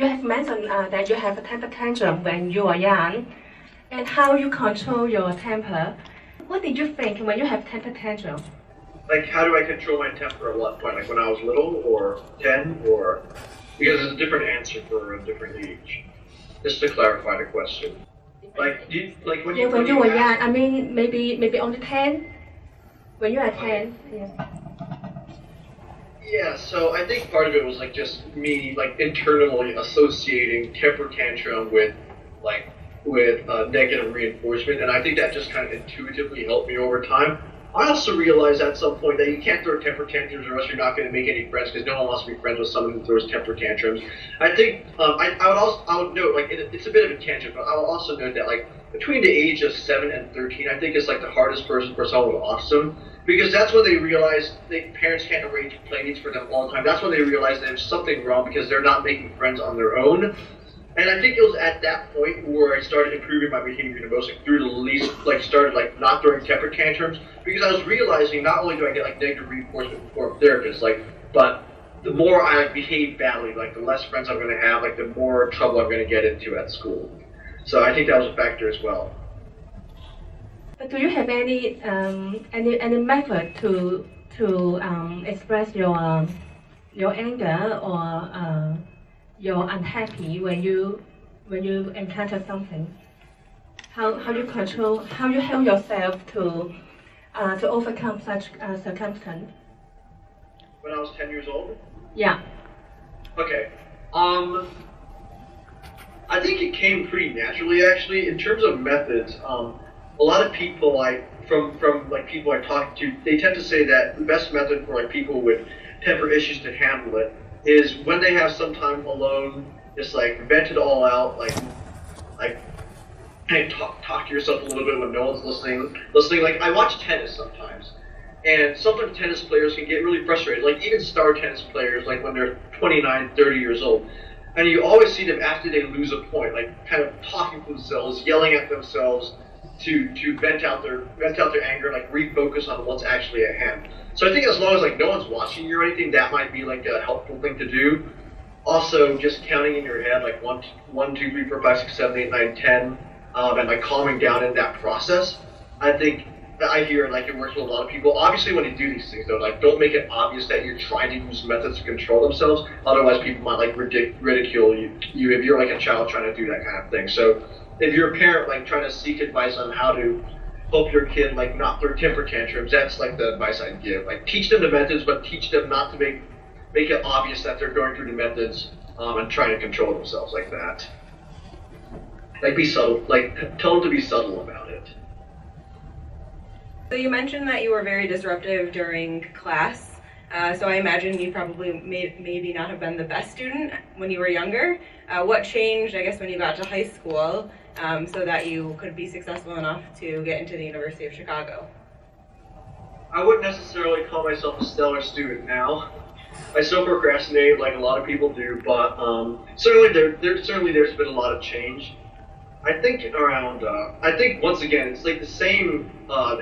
You have mentioned that you have a temper tantrum when you are young, and how you control your temper. What did you think when you have temper tantrum? Like, how do I control my temper at what point? Like when I was little, or 10, or... Because there's a different answer for a different age. Just to clarify the question. Like, when you were young, I mean, maybe only 10? When you are 10, yes. Yeah, so I think part of it was like just me like internally associating temper tantrum with negative reinforcement, and I think that just kind of intuitively helped me over time. I also realized at some point that you can't throw temper tantrums or else you're not going to make any friends, because no one wants to be friends with someone who throws temper tantrums. I think I would note, like, it's a bit of a tangent, but I will also note that like between the age of 7 and 13, I think is like the hardest person for someone with autism, because that's when they realize parents can't arrange playdates for them all the time. That's when they realize there's something wrong because they're not making friends on their own. And I think it was at that point where I started improving my behavior the most, like through the least, like started like not throwing temper tantrums, because I was realizing not only do I get like negative reinforcement from therapists, like, but the more I behave badly, like the less friends I'm going to have, like the more trouble I'm going to get into at school. So I think that was a factor as well. But do you have any method to express your anger or you're unhappy when you encounter something? How you control? How you help yourself to overcome such circumstance? When I was 10 years old? Yeah. Okay. I think it came pretty naturally, actually. In terms of methods, a lot of people from like people I talk to, they tend to say that the best method for like people with temper issues to handle it is when they have some time alone, just like vent it all out, like talk to yourself a little bit when no one's listening. Like, I watch tennis sometimes, and sometimes tennis players can get really frustrated, like even star tennis players, like when they're 29, 30 years old. And you always see them after they lose a point, like kind of talking to themselves, yelling at themselves to vent out their anger, like refocus on what's actually at hand. So I think as long as like no one's watching you or anything, that might be like a helpful thing to do. Also, just counting in your head like 1, 2, 3, 4, 5, 6, 7, 8, 9, 10, and like calming down in that process. I think that I hear like it works with a lot of people. Obviously, when you do these things though, like don't make it obvious that you're trying to use methods to control themselves. Otherwise, people might like ridicule you if you're like a child trying to do that kind of thing. So if you're a parent like trying to seek advice on how to help your kid like not throw temper tantrums, that's like the advice I'd give. Like teach them the methods, but teach them not to make it obvious that they're going through the methods and trying to control themselves like that. Like be subtle, like tell them to be subtle about it. So you mentioned that you were very disruptive during class. So I imagine you probably maybe not have been the best student when you were younger. What changed, I guess, when you got to high school so that you could be successful enough to get into the University of Chicago? I wouldn't necessarily call myself a stellar student now. I still procrastinate like a lot of people do, but certainly there's been a lot of change. I think once again it's like the same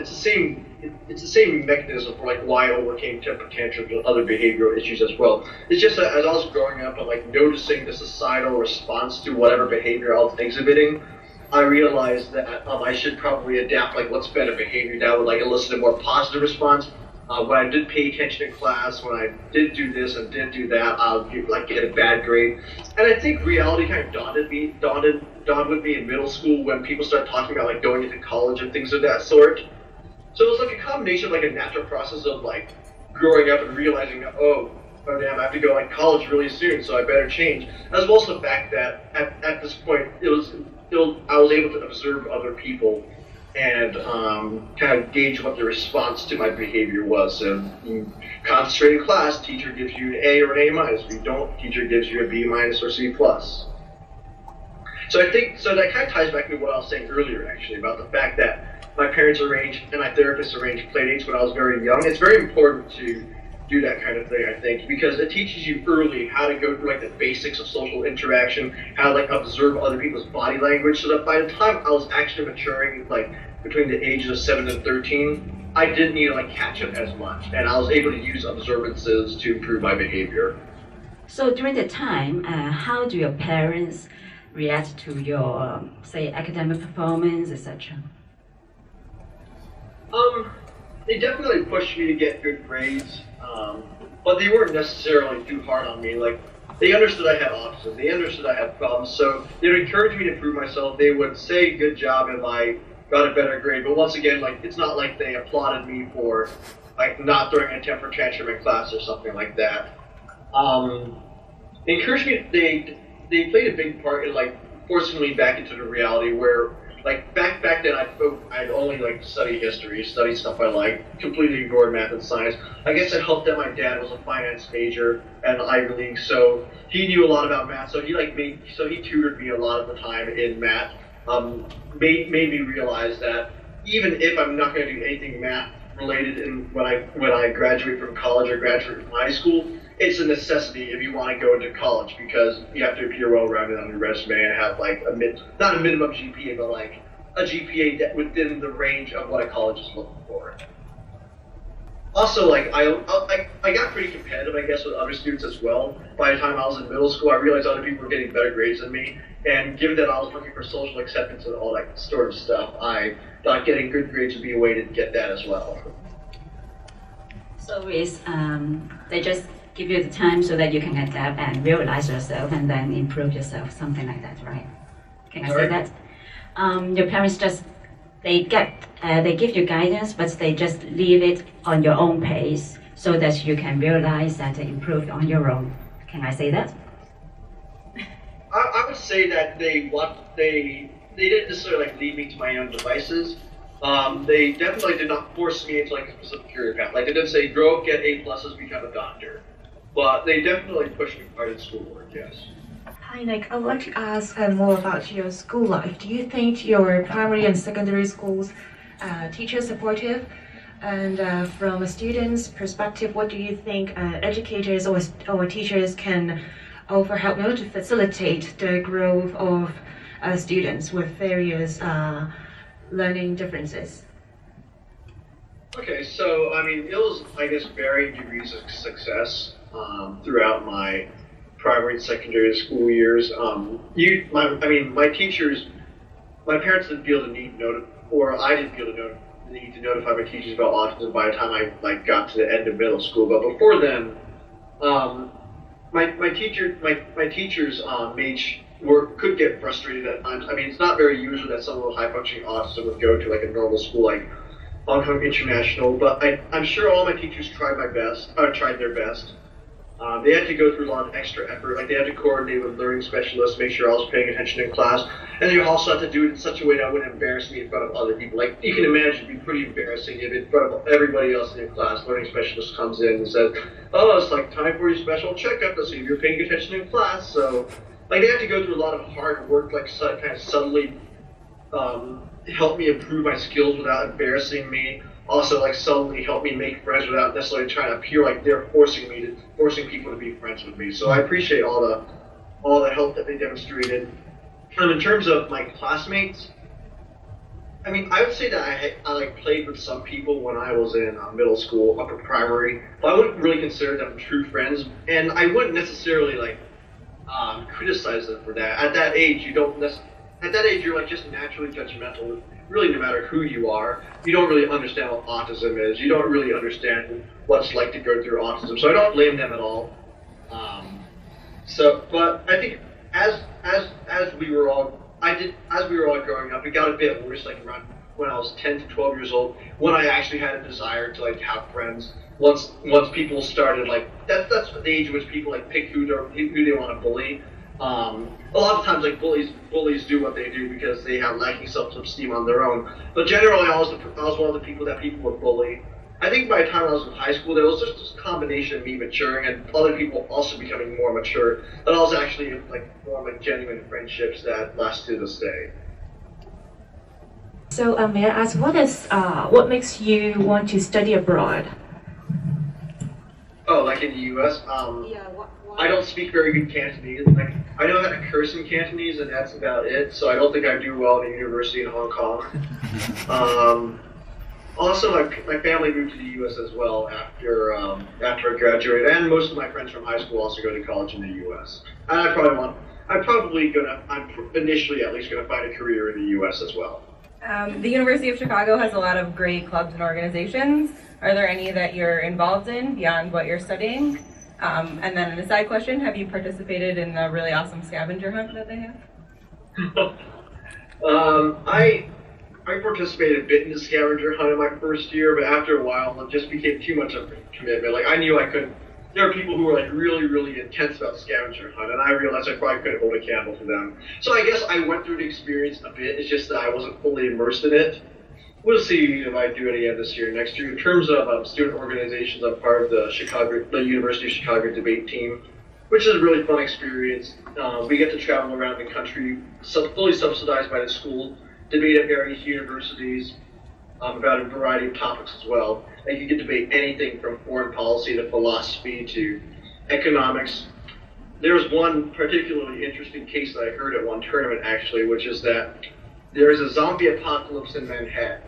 it's the same mechanism for like why I overcame temper tantrums and other behavioral issues as well. It's just that as I was growing up and like noticing the societal response to whatever behavior I was exhibiting, I realized that I should probably adapt like what's been a behavior that would like elicit a more positive response. When I did pay attention in class, when I did do this and did do that, I would get a bad grade. And I think reality kind of dawned with me in middle school when people started talking about like going into college and things of that sort. So it was like a combination of like a natural process of like growing up and realizing that, oh damn, I have to go like college really soon, so I better change. As well as the fact that at this point I was able to observe other people and kind of gauge what the response to my behavior was. So you concentrate in class, teacher gives you an A or an A minus. If you don't, teacher gives you a B minus or C plus. So I think, so that kind of ties back to what I was saying earlier actually about the fact that my parents arranged and my therapist arranged playdates when I was very young. It's very important to do that kind of thing, I think, because it teaches you early how to go through like the basics of social interaction, how to like observe other people's body language, so that by the time I was actually maturing, like between the ages of 7 and 13, I didn't need to like catch up as much, and I was able to use observances to improve my behavior. So during the time, how do your parents react to your, say, academic performance, etc.? They definitely pushed me to get good grades, but they weren't necessarily too hard on me. Like, they understood I had autism, they understood I had problems, so they would encourage me to improve myself. They would say good job if I got a better grade, but once again, like, it's not like they applauded me for like not throwing a temper tantrum in class or something like that. They encouraged me. They played a big part in like forcing me back into the reality where like back then I'd only like study history, study stuff I liked, completely ignored math and science. I guess it helped that my dad was a finance major at an Ivy League, so he knew a lot about math. So he tutored me a lot of the time in math. Made me realize that even if I'm not going to do anything math related when I graduate from college or graduate from high school, it's a necessity if you want to go into college because you have to appear well-rounded on your resume and have like not a minimum GPA, but like a GPA that within the range of what a college is looking for. Also, like I got pretty competitive, I guess, with other students as well. By the time I was in middle school, I realized other people were getting better grades than me, and given that I was looking for social acceptance and all that sort of stuff, I thought getting good grades would be a way to get that as well. So they just give you the time so that you can adapt and realize yourself and then improve yourself, something like that, right? Can I say that? Your parents just they give you guidance, but they just leave it on your own pace so that you can realize that they improved on your own. Can I say that? I would say that they didn't necessarily like lead me to my own devices. They definitely did not force me into like a specific career path. Like they didn't say grow up, get A+, become a doctor. But they definitely pushed me hard in schoolwork, yes. Hi Nick, I would like to ask more about your school life. Do you think your primary and secondary schools teacher supportive? And from a student's perspective, what do you think educators or teachers can offer help in order to facilitate the growth of students with various learning differences? Okay, so I mean, it was, I guess, varying degrees of success throughout my primary and secondary school years. My teachers, my parents didn't feel the need I didn't feel the need to notify my teachers about autism by the time I got to the end of middle school. But before then, my teachers could get frustrated at times. I mean, it's not very usual that someone with high functioning autism would go to like a normal school like Hong Kong International, but I'm sure all my teachers tried their best. They had to go through a lot of extra effort, like they had to coordinate with learning specialists, make sure I was paying attention in class, and they also had to do it in such a way that wouldn't embarrass me in front of other people. Like, you can imagine it'd be pretty embarrassing if in front of everybody else in your class, learning specialist comes in and says, oh, it's like time for your special checkup to see if you're paying attention in class. So, like, they had to go through a lot of hard work, like, kind of subtly help me improve my skills without embarrassing me. Also, like, subtly help me make friends without necessarily trying to appear like they're forcing people to be friends with me. So I appreciate all the help that they demonstrated. In terms of my classmates, I mean, I would say that I like played with some people when I was in middle school, upper primary, but I wouldn't really consider them true friends, and I wouldn't necessarily like criticize them for that. At that age, you're like just naturally judgmental. Really, no matter who you are, you don't really understand what autism is. You don't really understand what it's like to go through autism. So I don't blame them at all. But I think as we were all growing up, it got a bit worse. Like around when I was 10 to 12 years old, when I actually had a desire to like have friends. Once people started like that's the age in which people like pick who they want to bully. A lot of times, like bullies do what they do because they have lacking self-esteem on their own. But generally, I was one of the people that people would bully. I think by the time I was in high school, there was just this combination of me maturing and other people also becoming more mature. That I was actually like form like genuine friendships that last to this day. So may I ask, what makes you want to study abroad? Oh, like in the U.S. I don't speak very good Cantonese. Like, I know how to curse in Cantonese, and that's about it. So I don't think I do well in a university in Hong Kong. Also, my family moved to the U.S. as well after I graduated, and most of my friends from high school also go to college in the U.S. And I'm initially at least gonna find a career in the U.S. as well. The University of Chicago has a lot of great clubs and organizations. Are there any that you're involved in beyond what you're studying? And then an aside question, have you participated in the really awesome scavenger hunt that they have? I participated a bit in the scavenger hunt in my first year, but after a while it just became too much of a commitment. Like I knew I couldn't. There are people who were like really, really intense about the scavenger hunt, and I realized I probably couldn't hold a candle to them. So I guess I went through the experience a bit. It's just that I wasn't fully immersed in it. We'll see if I do it again this year, next year. In terms of student organizations, I'm part of the University of Chicago debate team, which is a really fun experience. We get to travel around the country, fully subsidized by the school, debate at various universities about a variety of topics as well. And you can debate anything from foreign policy to philosophy to economics. There was one particularly interesting case that I heard at one tournament actually, which is that there is a zombie apocalypse in Manhattan.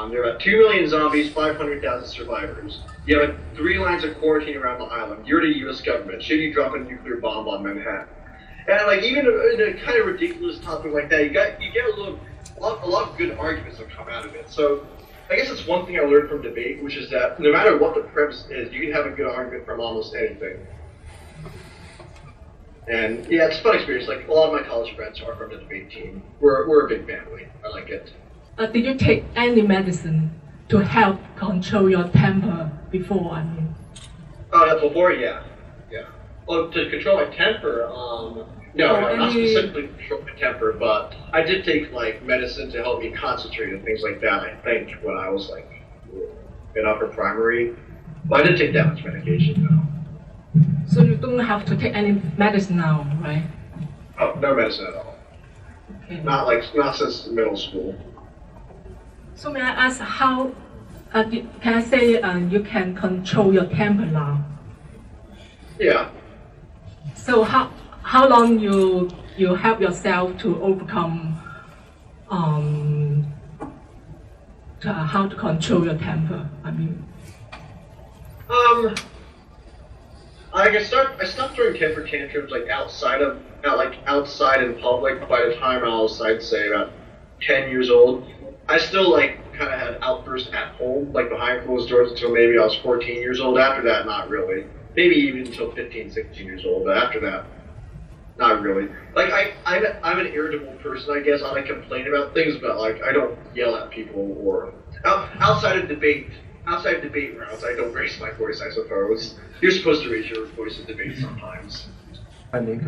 There are about 2 million zombies, 500,000 survivors. You have 3 lines of quarantine around the island. You're the U.S. government. Should you drop a nuclear bomb on Manhattan? And like even in a kind of ridiculous topic like that, you get a lot of good arguments that come out of it. So I guess it's one thing I learned from debate, which is that no matter what the premise is, you can have a good argument from almost anything. And yeah, it's a fun experience. Like a lot of my college friends are from the debate team. We're a big family. I like it. Did you take any medicine to help control your temper before? I mean. Before, yeah. Well, to control my temper, no, not specifically to control my temper, but I did take like medicine to help me concentrate and things like that. I think when I was like in upper primary, but I didn't take that much medication though. So you don't have to take any medicine now, right? Oh, no medicine at all. Okay. Not since middle school. So may I ask how? Can I say you can control your temper now? Yeah. So how long you help yourself to overcome how to control your temper? I mean. I stopped throwing temper tantrums like outside in public by the time I was, I'd say, about 10 years old. I still like kind of had outbursts at home, like behind closed doors until maybe I was 14 years old. After that, not really. Maybe even until 15, 16 years old, but after that, not really. Like I'm an irritable person, I guess. I like complain about things, but like I don't yell at people or outside of debate rounds. I don't raise my voice, I suppose. You're supposed to raise your voice in debate sometimes. Hi, Nick.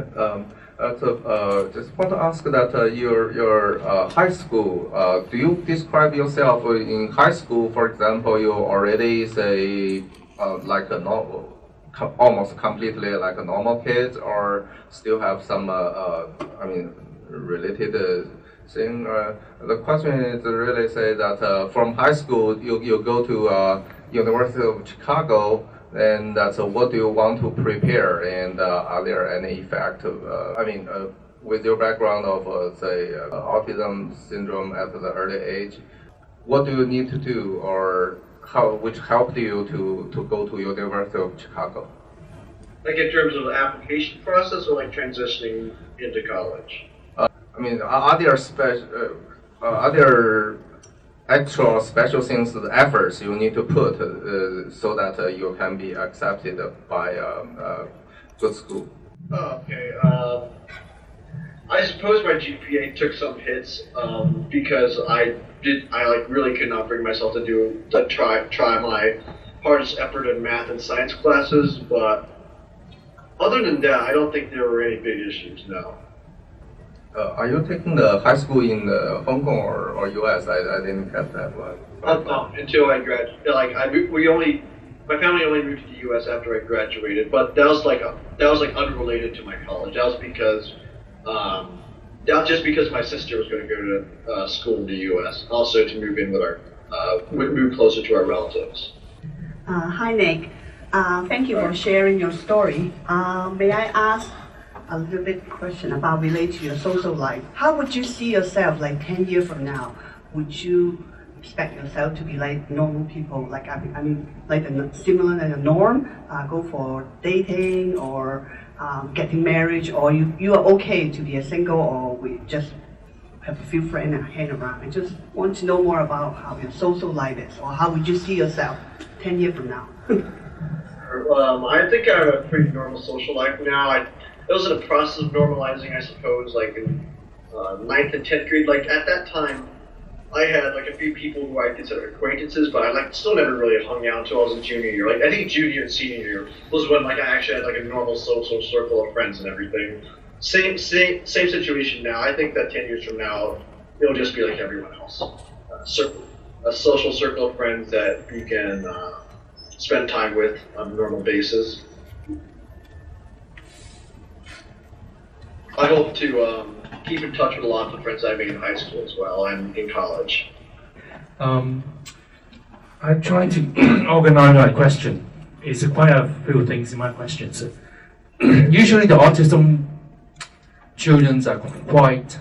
Just want to ask that your high school. Do you describe yourself in high school? For example, you already say like a normal. Almost completely like a normal kid, or still have some, related thing? The question is really say that from high school you go to University of Chicago, and that's what do you want to prepare, and are there any effect of, with your background of say autism syndrome at the early age, what do you need to do, or which helped you to go to University of Chicago? Like in terms of the application process, or like transitioning into college? Are there actual special things, the efforts you need to put so that you can be accepted by a good school? Okay. I suppose my GPA took some hits because I really could not bring myself to try my hardest effort in math and science classes, but other than that, I don't think there were any big issues, no. Are you taking the high school in Hong Kong or US? I didn't get that one. Until I graduated. My family only moved to the US after I graduated, but that was unrelated to my college. That was just because my sister was going to go to school in the U.S. Also to move in with move closer to our relatives. Hi Nick, thank you for sharing your story. May I ask a little bit question about related to your social life? How would you see yourself like 10 years from now? Would you expect yourself to be like normal people, like I mean, like similar than a norm, go for dating or getting married, or you are okay to be a single, or we just have a few friends and hang around. I just want to know more about how your social life is, or how would you see yourself 10 years from now? I think I have a pretty normal social life now. It was in a process of normalizing, I suppose, like in 9th and 10th grade. Like at that time, I had like a few people who I consider acquaintances, but I like still never really hung out until I was in junior year. Like I think junior and senior year was when like I actually had like a normal social circle of friends and everything. Same situation now. I think that 10 years from now, it'll just be like everyone else. A social circle of friends that you can spend time with on a normal basis. I hope to keep in touch with a lot of the friends I made in high school as well and in college. I'm trying to organize my question. It's quite a few things in my question. So, usually the autism children are quite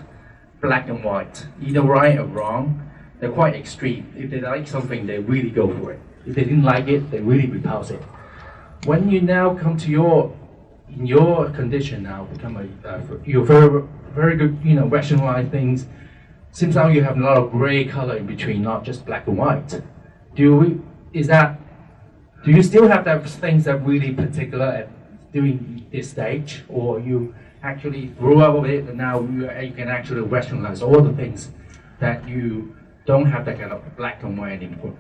black and white, either right or wrong. They're quite extreme. If they like something, they really go for it. If they didn't like it, they really repulse it. When you now come to in your condition now, you're very good, rationalize things. Seems like you have a lot of gray color in between, not just black and white. Do you still have those things that really particular at during this stage, or you actually grew up with it and now you can actually rationalize all the things that you don't have that kind of black and white anymore?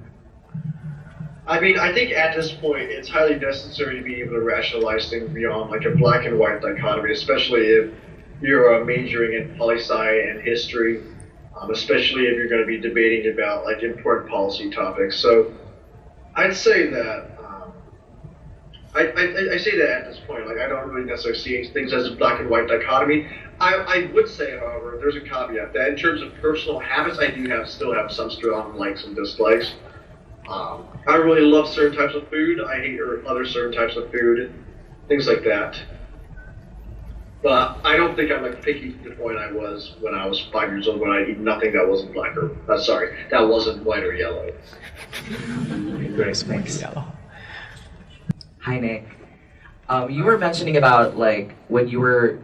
I mean, I think at this point, it's highly necessary to be able to rationalize things beyond like a black and white dichotomy, especially if you're majoring in poli-sci and history, especially if you're going to be debating about like important policy topics. So I'd say that, I say that at this point, like I don't really necessarily see things as a black and white dichotomy. I would say, however, there's a caveat that in terms of personal habits, I do still have some strong likes and dislikes. I really love certain types of food. I hate other certain types of food, things like that. But I don't think I'm like picky to the point I was when I was 5 years old when I eat nothing that wasn't black or that wasn't white or yellow. Great, thanks. Hi, Nick. You were mentioning about like when you were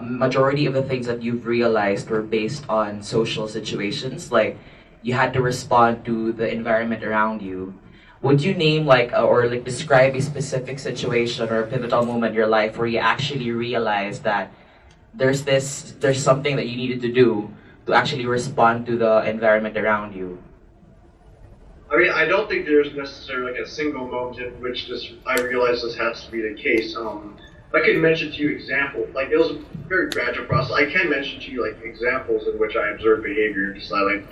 majority of the things that you've realized were based on social situations, like you had to respond to the environment around you. Would you name or describe a specific situation or a pivotal moment in your life where you actually realized that there's something that you needed to do to actually respond to the environment around you? I mean, I don't think there's necessarily like a single moment in which I realized this has to be the case. I could mention to you examples, like it was a very gradual process. I can mention to you like examples in which I observed behavior and decide like,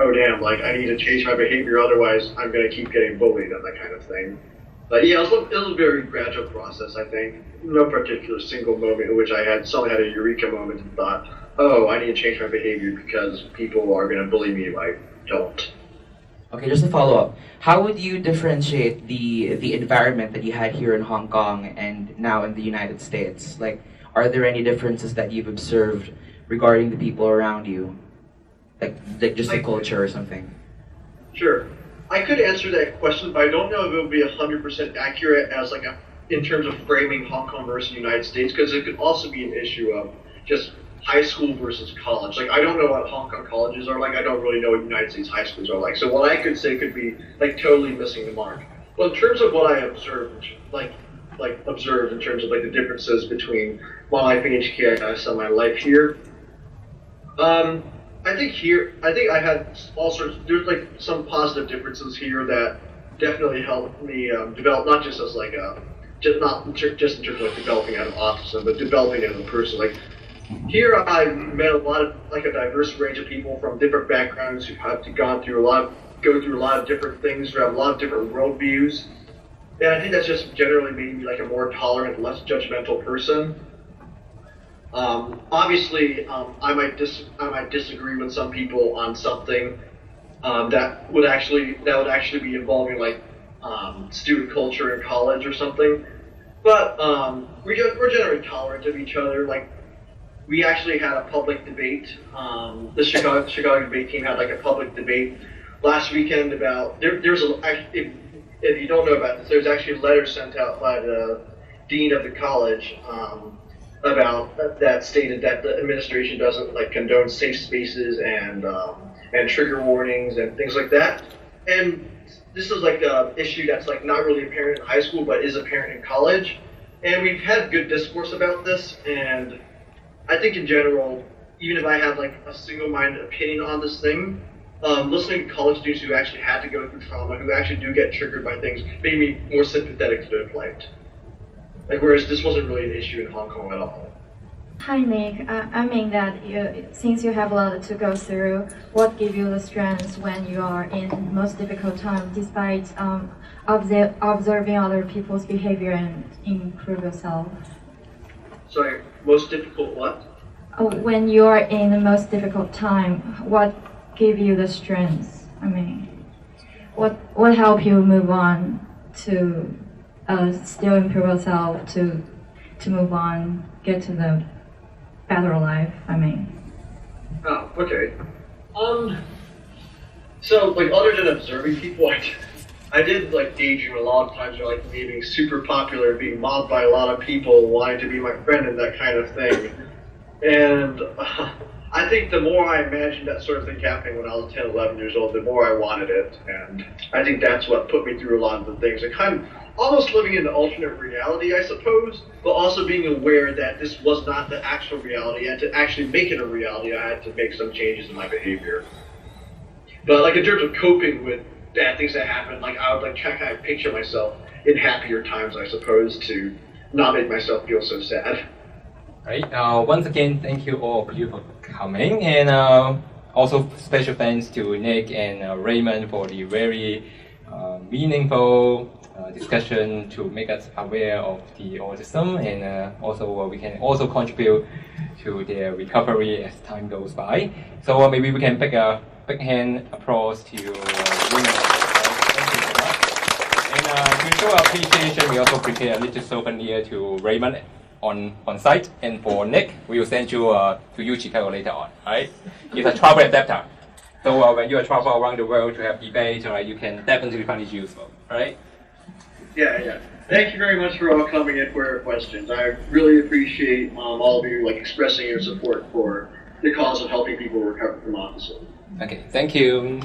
oh damn, like I need to change my behavior, otherwise I'm gonna keep getting bullied and that kind of thing. But yeah, it was a very gradual process, I think. No particular single moment in which someone had a eureka moment and thought, oh, I need to change my behavior because people are gonna bully me if I don't. Okay, just to follow up, how would you differentiate the environment that you had here in Hong Kong and now in the United States? Like, are there any differences that you've observed regarding the people around you? Like just the culture or something? Sure. I could answer that question, but I don't know if it would be 100% accurate as in terms of framing Hong Kong versus the United States, because it could also be an issue of just high school versus college. Like, I don't know what Hong Kong colleges are like. I don't really know what United States high schools are like. So what I could say could be like totally missing the mark. Well, in terms of what I observed, observed in terms of like the differences between my life in HKIS and my life here, I think I had all sorts. There's like some positive differences here that definitely helped me develop, not just as like just in terms of like developing out of autism, but developing as a person. Like here, I met a diverse range of people from different backgrounds who have go through a lot of different things, who have a lot of different worldviews, and I think that's just generally made me like a more tolerant, less judgmental person. Obviously, I might disagree with some people on something that would actually be involving like student culture in college or something. But we're generally tolerant of each other. Like we actually had a public debate. The Chicago debate team had like a public debate last weekend about there's a if you don't know about this, there's actually a letter sent out by the dean of the college about that stated that the administration doesn't like condone safe spaces and trigger warnings and things like that. And this is like an issue that's like not really apparent in high school, but is apparent in college. And we've had good discourse about this, and I think in general, even if I have like a single-minded opinion on this thing, listening to college students who actually had to go through trauma, who actually do get triggered by things, made me more sympathetic to their plight. Like, whereas this wasn't really an issue in Hong Kong at all. Hi Nick, I mean that since you have a lot to go through, what gives you the strength when you are in most difficult time, despite observing other people's behavior and improve yourself? Sorry, most difficult what? When you are in the most difficult time, what gives you the strength? I mean, what help you move on to still improve yourself, to move on, get to the better life, I mean. Oh, okay. So, like, other than observing people, I did, like, daydream a lot of times, or, like, me being super popular, being mobbed by a lot of people, wanting to be my friend and that kind of thing. And I think the more I imagined that sort of thing happening when I was 10, 11 years old, the more I wanted it. And I think that's what put me through a lot of the things. I kind of almost living in an alternate reality, I suppose, but also being aware that this was not the actual reality, and to actually make it a reality, I had to make some changes in my behavior. But like in terms of coping with bad things that happen, like I would like try to kind of picture myself in happier times, I suppose, to not make myself feel so sad. Right. Once again, thank you all of you for coming, and also special thanks to Nick and Raymond for the very meaningful discussion to make us aware of the autism, and also we can also contribute to their recovery as time goes by. So maybe we can pick a big hand applause to Raymond. Thank you so much. And to show our appreciation, we also prepare a little souvenir to Raymond on site, and for Nick, we will send you to Chicago later on. Right? It's a travel adapter. So when you travel around the world to have debates, right, you can definitely find it useful. Right? Yeah. Thank you very much for all coming in for your questions. I really appreciate all of you like expressing your support for the cause of helping people recover from autism. Okay, thank you.